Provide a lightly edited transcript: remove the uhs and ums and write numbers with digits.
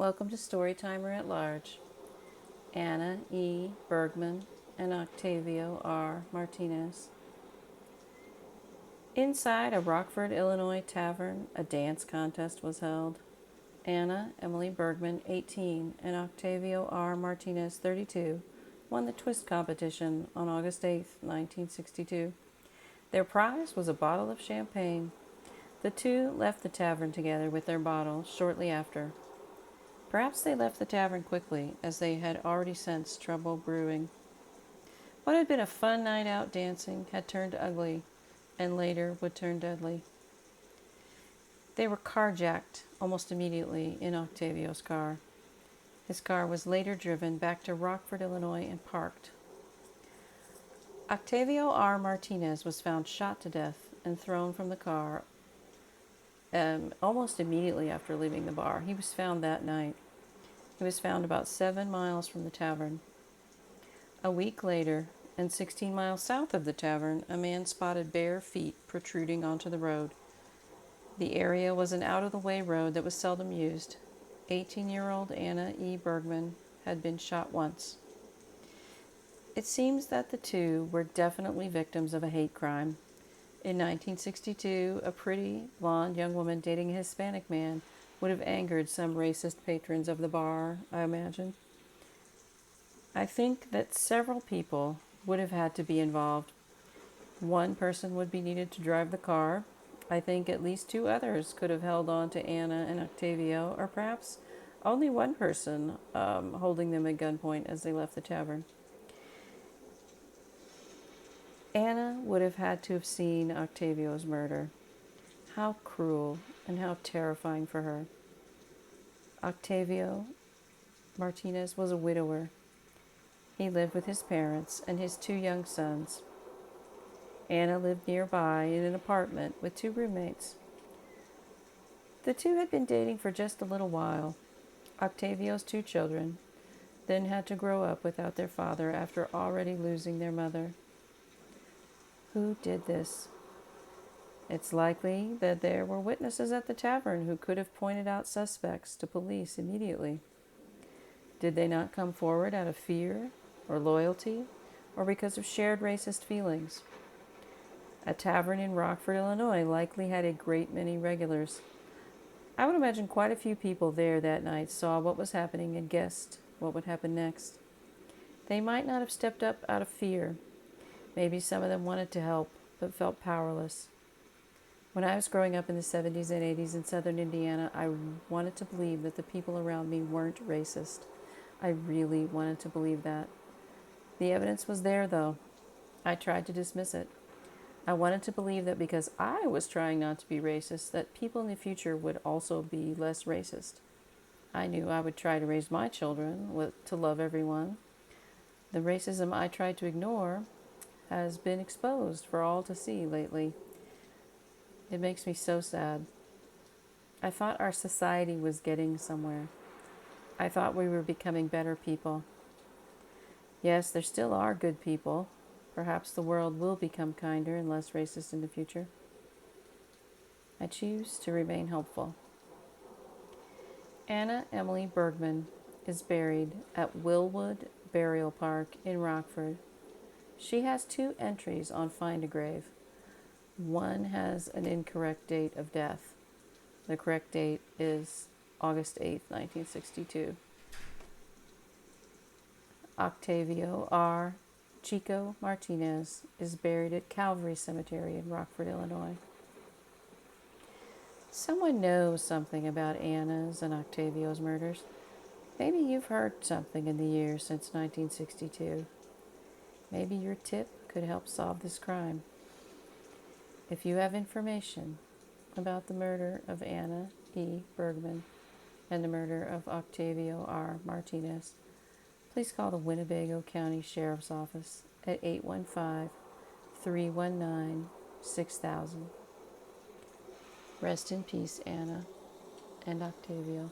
Welcome to Storytimer at Large. Anna E. Bergman and Octavio R. Martinez. Inside a Rockford, Illinois tavern, a dance contest was held. Anna Emily Bergman, 18, and Octavio R. Martinez, 32, won the twist competition on August 8, 1962. Their prize was a bottle of champagne. The two left the tavern together with their bottles shortly after. Perhaps they left the tavern quickly, as they had already sensed trouble brewing. What had been a fun night out dancing had turned ugly, and later would turn deadly. They were carjacked almost immediately in Octavio's car. His car was later driven back to Rockford, Illinois, and parked. Octavio R. Martinez was found shot to death and thrown from the car almost immediately after leaving the bar. He was found that night. He was found about 7 miles from the tavern. A week later, and 16 miles south of the tavern, a man spotted bare feet protruding onto the road. The area was an out-of-the-way road that was seldom used. 18-year-old Anna E. Bergman had been shot once. It seems that the two were definitely victims of a hate crime. In 1962, a pretty, blonde young woman dating a Hispanic man would have angered some racist patrons of the bar, I imagine. I think that several people would have had to be involved. One person would be needed to drive the car. I think at least 2 others could have held on to Anna and Octavio, or perhaps only one person holding them at gunpoint as they left the tavern. Anna would have had to have seen Octavio's murder. How cruel and how terrifying for her. Octavio Martinez was a widower. He lived with his parents and his 2 young sons. Anna lived nearby in an apartment with 2 roommates. The two had been dating for just a little while. Octavio's 2 children then had to grow up without their father after already losing their mother. Who did this? It's likely that there were witnesses at the tavern who could have pointed out suspects to police immediately. Did they not come forward out of fear or loyalty or because of shared racist feelings? A tavern in Rockford, Illinois likely had a great many regulars. I would imagine quite a few people there that night saw what was happening and guessed what would happen next. They might not have stepped up out of fear. Maybe some of them wanted to help, but felt powerless. When I was growing up in the 70s and 80s in southern Indiana, I wanted to believe that the people around me weren't racist. I really wanted to believe that. The evidence was there, though. I tried to dismiss it. I wanted to believe that because I was trying not to be racist, that people in the future would also be less racist. I knew I would try to raise my children to love everyone. The racism I tried to ignore has been exposed for all to see lately. It makes me so sad. I thought our society was getting somewhere. I thought we were becoming better people. Yes, there still are good people. Perhaps the world will become kinder and less racist in the future. I choose to remain hopeful. Anna Emily Bergman is buried at Willwood Burial Park in Rockford. She has 2 entries on Find a Grave. One has an incorrect date of death. The correct date is August 8, 1962. Octavio R. Chico Martinez is buried at Calvary Cemetery in Rockford, Illinois. Someone knows something about Anna's and Octavio's murders. Maybe you've heard something in the years since 1962. Maybe your tip could help solve this crime. If you have information about the murder of Anna E. Bergman and the murder of Octavio R. Martinez, please call the Winnebago County Sheriff's Office at 815-319-6000. Rest in peace, Anna and Octavio.